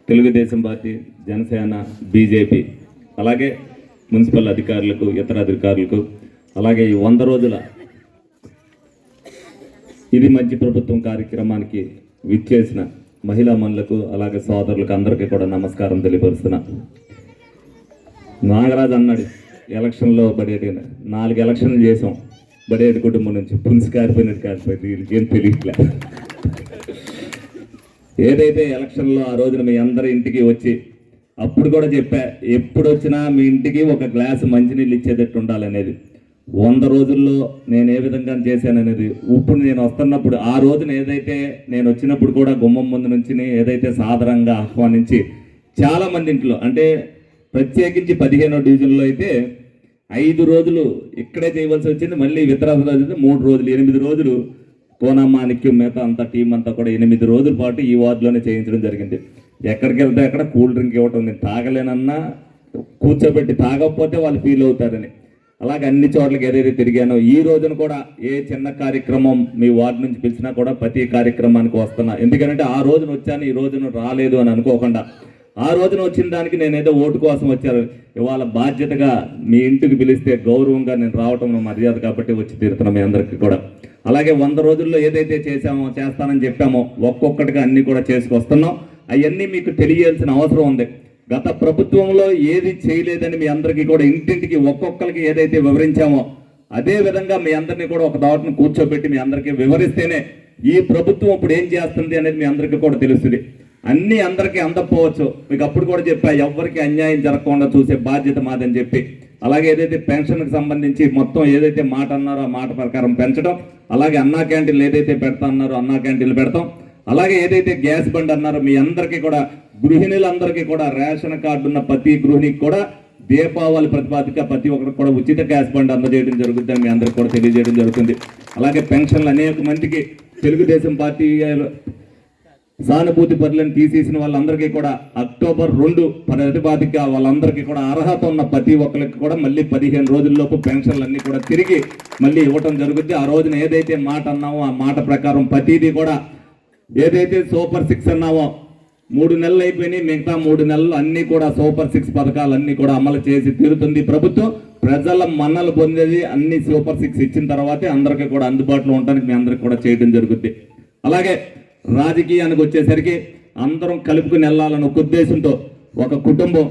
Telugu Desam party, Janasena, BJP, అలాగే municipal అధికారులకు, ఇతర అధికారులకు, అలాగే ఈ 100 రోజుల ఇది మంచి ప్రభుత్వం కార్యక్రమానికి విచ్చేసిన మహిళా మనులకు, అలాగే సోదరులకు అందరికీ కూడా నమస్కారం తెలియపరుస్తున్నా. నాగరాజు అన్నాడు ఎలక్షన్లో బడేటి 4 ఎలక్షన్లు చేసాం, బడేటి కుటుంబం నుంచి పులుసు కారిపోయినట్టు కారిపోయింది, వీళ్ళకేం తెలియట్లే. ఏదైతే ఎలక్షన్లో ఆ రోజున మీ అందరి ఇంటికి వచ్చి అప్పుడు కూడా చెప్పా, ఎప్పుడు వచ్చినా మీ ఇంటికి ఒక గ్లాసు మంచినీళ్ళు ఇచ్చేటట్టు ఉండాలనేది. 100 రోజుల్లో నేను ఏ విధంగా చేశాననేది ఇప్పుడు నేను వస్తున్నప్పుడు, ఆ రోజున ఏదైతే నేను వచ్చినప్పుడు కూడా గుమ్మం ముందు నుంచి ఏదైతే సాధారణంగా ఆహ్వానించి చాలామంది ఇంట్లో, అంటే ప్రత్యేకించి 15వ డివిజన్లో అయితే 5 రోజులు ఇక్కడే చేయవలసి వచ్చింది. మళ్ళీ ఇతర రోజులు 3 రోజులు, 8 రోజులు కోనమాణిక్యం మిగతా అంతా టీం అంతా కూడా 8 రోజుల పాటు ఈ వార్డులోనే చేయించడం జరిగింది. ఎక్కడికి వెళ్తే అక్కడ కూల్ డ్రింక్ ఇవ్వటం, నేను తాగలేనన్నా కూర్చోబెట్టి తాగకపోతే వాళ్ళు ఫీల్ అవుతారని. అలాగే అన్ని చోట్లకి ఏదైతే తిరిగానో ఈ రోజున కూడా ఏ చిన్న కార్యక్రమం మీ వార్డు నుంచి పిలిచినా కూడా ప్రతి కార్యక్రమానికి వస్తున్నా. ఎందుకంటే ఆ రోజున వచ్చాను, ఈ రోజున రాలేదు అని అనుకోకుండా, ఆ రోజున వచ్చిన దానికి నేనేదో ఓటు కోసం వచ్చాను, ఇవాళ బాధ్యతగా మీ ఇంటికి పిలిస్తే గౌరవంగా నేను రావటం మర్యాద కాబట్టి వచ్చి తీరుతున్నాం మీ అందరికీ కూడా. అలాగే 100 రోజుల్లో ఏదైతే చేస్తానని చెప్పామో ఒక్కొక్కటిగా అన్ని కూడా చేసుకొస్తున్నాం. అవన్నీ మీకు తెలియాల్సిన అవసరం ఉంది. గత ప్రభుత్వంలో ఏది చేయలేదని మీ అందరికీ కూడా ఇంటింటికి ఒక్కొక్కరికి ఏదైతే వివరించామో అదే విధంగా మీ అందరినీ కూడా ఒక దాటును కూర్చోబెట్టి మీ అందరికీ వివరిస్తేనే ఈ ప్రభుత్వం ఇప్పుడు ఏం చేస్తుంది అనేది మీ అందరికీ కూడా తెలుస్తుంది. అన్నీ అందరికీ అందకపోవచ్చు, మీకు అప్పుడు కూడా చెప్పా, ఎవరికి అన్యాయం జరగకుండా చూసే బాధ్యత మాదని చెప్పి. అలాగే ఏదైతే పెన్షన్కి సంబంధించి మొత్తం ఏదైతే మాట అన్నారో ఆ మాట ప్రకారం పెంచడం, అలాగే అన్నా క్యాంటీన్లు ఏదైతే పెడతా అన్నారో అన్నా క్యాంటీన్లు పెడతాం. అలాగే ఏదైతే గ్యాస్ బండ్ అన్నారో మీ అందరికీ కూడా, గృహిణులందరికీ కూడా రేషన్ కార్డు ఉన్న ప్రతి గృహిణికి కూడా దీపావళి ప్రతిపాదిక ప్రతి ఒక్కరికి కూడా ఉచిత గ్యాస్ బండ్ అందజేయడం జరుగుతుందని మీ అందరికీ కూడా తెలియజేయడం జరుగుతుంది. అలాగే పెన్షన్లు అనేక మందికి తెలుగుదేశం పార్టీ సానుభూతి పరులను తీసేసిన వాళ్ళందరికీ కూడా అక్టోబర్ 2 ప్రతిపాదిక వాళ్ళందరికీ కూడా అర్హత ఉన్న ప్రతి ఒక్కరికి కూడా మళ్ళీ 15 రోజుల్లోపు పెన్షన్లు అన్నీ కూడా తిరిగి మళ్ళీ ఇవ్వటం జరుగుతుంది. ఆ రోజున ఏదైతే మాట అన్నామో ఆ మాట ప్రకారం ప్రతిదీ కూడా, ఏదైతే సూపర్ 6 అన్నామో 3 నెలలు అయిపోయినాయి, మిగతా 3 నెలలు అన్నీ కూడా సూపర్ 6 పథకాలన్నీ కూడా అమలు చేసి తీరుతుంది ప్రభుత్వం. ప్రజల మన్నలు పొందేది అన్ని సూపర్ 6 ఇచ్చిన తర్వాతే అందరికీ కూడా అందుబాటులో ఉండడానికి మీ అందరికి కూడా చేయడం జరుగుతుంది. అలాగే రాజకీయానికి వచ్చేసరికి అందరం కలుపుకుని వెళ్ళాలని ఒక ఉద్దేశంతో ఒక కుటుంబం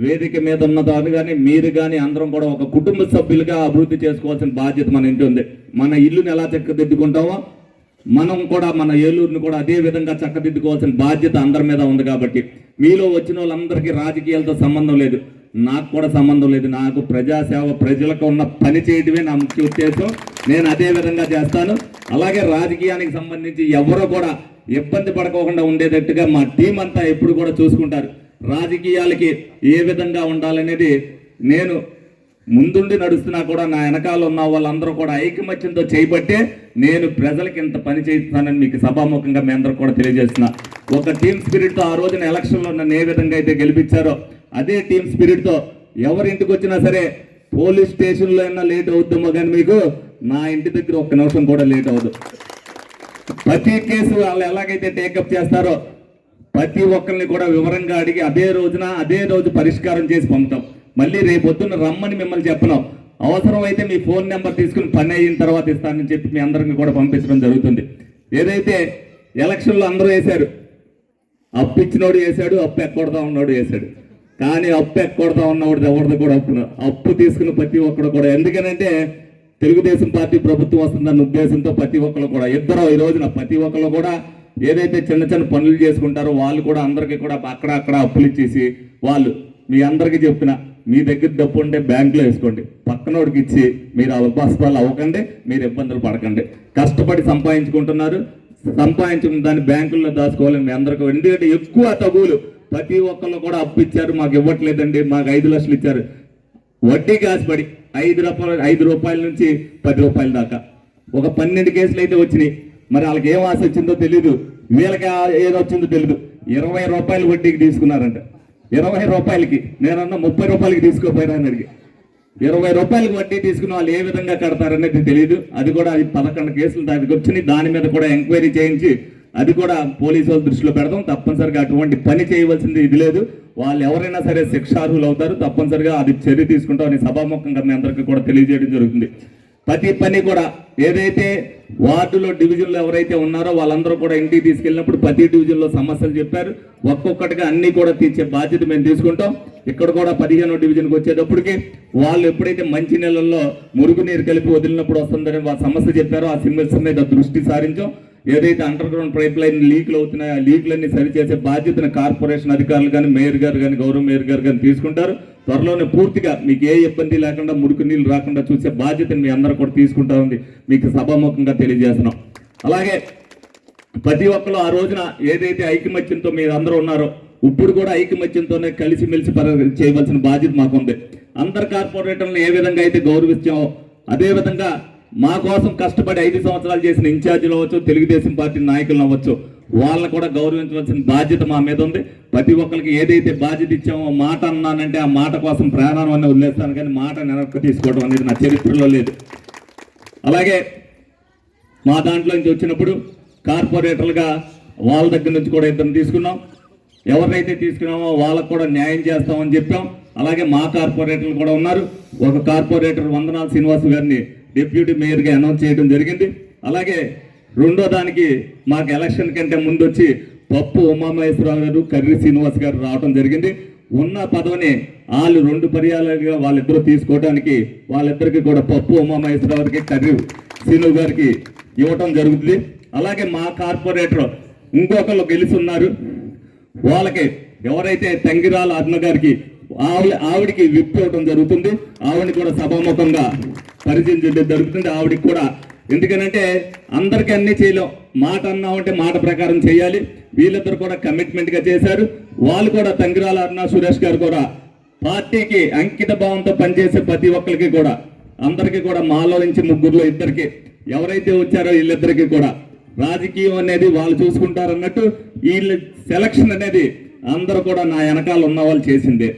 వేదిక మీద ఉన్నదాన్ని కానీ మీరు కానీ అందరం కూడా ఒక కుటుంబ సభ్యులుగా అభివృద్ధి చేసుకోవాల్సిన బాధ్యత మన ఇంటి ఉంది. మన ఇల్లుని ఎలా చక్కదిద్దుకుంటామో మనం కూడా మన ఏలూరుని కూడా అదే విధంగా చక్కదిద్దుకోవాల్సిన బాధ్యత అందరి మీద ఉంది. కాబట్టి మీలో వచ్చిన వాళ్ళందరికీ రాజకీయాలతో సంబంధం లేదు, నాకు కూడా సంబంధం లేదు. నాకు ప్రజాసేవ, ప్రజలకు ఉన్న పని చేయడమే నా ముఖ్య ఉద్దేశం. నేను అదే విధంగా చేస్తాను. అలాగే రాజకీయానికి సంబంధించి ఎవరో కూడా ఇబ్బంది పడకోకుండా ఉండేటట్టుగా మా టీం అంతా ఎప్పుడు కూడా చూసుకుంటారు. రాజకీయాలకి ఏ విధంగా ఉండాలనేది నేను ముందుండి నడుస్తున్నా కూడా నా వెనకాల ఉన్న వాళ్ళందరూ కూడా ఐకమత్యంతో చేయబట్టే నేను ప్రజలకి ఇంత పని చేస్తానని మీకు సభాముఖంగా మీ అందరూ కూడా తెలియజేస్తున్నా. ఒక టీమ్ స్పిరిట్తో ఆ రోజున ఎలక్షన్లో నన్ను ఏ విధంగా అయితే గెలిపించారో అదే టీమ్ స్పిరిట్తో ఎవరింటికి వచ్చినా సరే, పోలీస్ స్టేషన్లో అయినా లేట్ అవుతుందో కానీ మీకు నా ఇంటి దగ్గర 1 నిమిషం కూడా లేట్ అవ్వదు. ప్రతి కేసు వాళ్ళు ఎలాగైతే టేకప్ చేస్తారో ప్రతి ఒక్కరిని కూడా వివరంగా అడిగి అదే రోజు పరిష్కారం చేసి పంపుతాం. మళ్ళీ రేపొద్దున రమ్మని మిమ్మల్ని చెప్పను, అవసరమైతే మీ ఫోన్ నెంబర్ తీసుకుని పని అయిన తర్వాత ఇస్తానని చెప్పి మీ అందరికీ కూడా పంపించడం జరుగుతుంది. ఏదైతే ఎలక్షన్లో అందరూ వేశారు, అప్పు ఇచ్చినోడు వేశాడు, అప్పు ఎక్కొడతా ఉన్నోడు వేశాడు. కానీ అప్పు ఎక్కొడతా ఉన్నవాడు ఎవరిది కూడా అప్పు తీసుకుని ప్రతి ఒక్కడు కూడా, ఎందుకనంటే తెలుగుదేశం పార్టీ ప్రభుత్వం వస్తుందన్న ఉద్దేశంతో ప్రతి ఒక్కరు కూడా ఈ రోజున ప్రతి ఒక్కరు కూడా ఏదైతే చిన్న చిన్న పనులు చేసుకుంటారో వాళ్ళు కూడా అందరికీ కూడా అక్కడ అప్పులు ఇచ్చేసి, వాళ్ళు మీ అందరికీ చెప్తున్నా, మీ దగ్గర డబ్బు ఉంటే బ్యాంకులో వేసుకోండి, పక్కనోడికి ఇచ్చి మీరు అవ్వబాస్పాలు అవ్వకండి, మీరు ఇబ్బందులు పడకండి. కష్టపడి సంపాదించుకుంటున్నారు, సంపాదించుకున్న దాన్ని బ్యాంకుల్లో దాచుకోవాలని మీ అందరికీ. ఎందుకంటే ఎక్కువ తగులు ప్రతి ఒక్కళ్ళు కూడా అప్పు ఇచ్చారు, మాకు ఇవ్వట్లేదండి, మాకు 5 లక్షలు ఇచ్చారు, వడ్డీ కాసిపడి 5 రూపాయల నుంచి 10 రూపాయల దాకా ఒక 12 కేసులు అయితే వచ్చినాయి. మరి వాళ్ళకి ఏం ఆశ వచ్చిందో తెలీదు, వీళ్ళకి ఏదో వచ్చిందో తెలీదు. 20 రూపాయలు వడ్డీకి తీసుకున్నారంట. 20 రూపాయలకి, నేనన్నా 30 రూపాయలకి తీసుకోపోయినా అని అడిగి, 20 రూపాయలకి వడ్డీ తీసుకున్న వాళ్ళు ఏ విధంగా కడతారనేది తెలియదు. అది కూడా 11 కేసులు దానికి వచ్చినాయి. దాని మీద కూడా ఎంక్వైరీ చేయించి అది కూడా పోలీసు వాళ్ళ దృష్టిలో పెడతాం. తప్పనిసరిగా అటువంటి పని చేయవలసింది ఇది లేదు. వాళ్ళు ఎవరైనా సరే శిక్షార్హులు అవుతారు. తప్పనిసరిగా అది చర్య తీసుకుంటామని సభాముఖంగా మీ అందరికీ కూడా తెలియజేయడం జరుగుతుంది. ప్రతి పని కూడా ఏదైతే వార్డులో డివిజన్లో ఎవరైతే ఉన్నారో వాళ్ళందరూ కూడా ఇంటికి తీసుకెళ్ళినప్పుడు ప్రతి డివిజన్లో సమస్యలు చెప్పారు. ఒక్కొక్కటిగా అన్ని కూడా తీర్చే బాధ్యత మేము తీసుకుంటాం. ఇక్కడ కూడా 15వ డివిజన్కి వచ్చేటప్పటికి వాళ్ళు ఎప్పుడైతే మంచి నీళ్ళల్లో మురుగునీరు కలిపి వదిలినప్పుడు వస్తుందని వాళ్ళ సమస్య చెప్పారో ఆ సమస్య మీద దృష్టి సారించాం. ఏదైతే అండర్ గ్రౌండ్ పైప్ లైన్ లీక్లు అవుతున్నాయో ఆ లీక్లన్నీ సరిచేసే బాధ్యతను కార్పొరేషన్ అధికారులు కానీ మేయర్ గారు కానీ గౌరవ మేయర్ గారు కానీ తీసుకుంటారు. త్వరలోనే పూర్తిగా మీకు ఏ ఇబ్బంది లేకుండా మురికి నీళ్ళు రాకుండా చూసే బాధ్యతను మీ అందరూ కూడా తీసుకుంటారని మీకు సభాముఖంగా తెలియజేస్తున్నాం. అలాగే ప్రతి ఒక్కరు ఆ రోజున ఏదైతే ఐకమత్యంతో మీరు అందరూ ఉన్నారో ఇప్పుడు కూడా ఐకమత్యంతోనే కలిసిమెలిసి చేయవలసిన బాధ్యత మాకుంది. అందరు కార్పొరేటర్లను ఏ విధంగా అయితే గౌరవించామో అదేవిధంగా మా కోసం కష్టపడి 5 సంవత్సరాలు చేసిన ఇన్ఛార్జీలు అవ్వచ్చు, తెలుగుదేశం పార్టీ నాయకులు అవ్వచ్చు, వాళ్ళని కూడా గౌరవించవలసిన బాధ్యత మా మీద ఉంది. ప్రతి ఒక్కరికి ఏదైతే బాధ్యత ఇచ్చామో మాట అన్నానంటే ఆ మాట కోసం ప్రాణాన్ని వదిలేస్తాను, కానీ మాట వెనక్కి తీసుకోవడం అనేది నా చరిత్రలో లేదు. అలాగే మా దాంట్లో నుంచి వచ్చినప్పుడు కార్పొరేటర్లుగా వాళ్ళ దగ్గర నుంచి కూడా ఇద్దరు తీసుకున్నాం. ఎవరినైతే తీసుకున్నామో వాళ్ళకు కూడా న్యాయం చేస్తామని చెప్పాం. అలాగే మా కార్పొరేటర్లు కూడా ఉన్నారు. ఒక కార్పొరేటర్ వందనాల శ్రీనివాస్ గారిని డిప్యూటీ మేయర్గా అనౌన్స్ చేయడం జరిగింది. అలాగే రెండో దానికి మాకు ఎలక్షన్ కంటే ముందు వచ్చి పప్పు ఉమామహేశ్వరరావు గారు, కర్రి శ్రీనివాస్ గారు రావడం జరిగింది. ఉన్న పదవిని వాళ్ళు 2 పర్యాలుగా వాళ్ళిద్దరూ తీసుకోవడానికి వాళ్ళిద్దరికి కూడా పప్పు ఉమామహేశ్వరరావు గారికి, కర్రి శ్రీను గారికి ఇవ్వటం జరుగుతుంది. అలాగే మా కార్పొరేటర్ ఇంకొకళ్ళు గెలుస్తున్నారు. వాళ్ళకి ఎవరైతే తంగిరాల అరుణ గారికి ఆవిడికి విప్ ఇవ్వడం జరుగుతుంది. ఆవిడని కూడా సభాముఖంగా పరిచయం చేయడం జరుగుతుంది. ఆవిడికి కూడా ఎందుకనంటే అందరికీ అన్ని చేయలేం, మాట అన్నామంటే మాట ప్రకారం చేయాలి. వీళ్ళిద్దరు కూడా కమిట్మెంట్గా చేశారు. వాళ్ళు కూడా తంగిరాల అరుణ సురేష్ గారు కూడా పార్టీకి అంకిత భావంతో పనిచేసే ప్రతి ఒక్కరికి కూడా అందరికీ కూడా మాలో నుంచి ముగ్గురులో ఇద్దరికి ఎవరైతే వచ్చారో వీళ్ళిద్దరికీ కూడా రాజకీయం అనేది వాళ్ళు చూసుకుంటారన్నట్టు వీళ్ళ సెలక్షన్ అనేది అందరూ కూడా నా వెనకాల ఉన్న వాళ్ళు చేసిందే.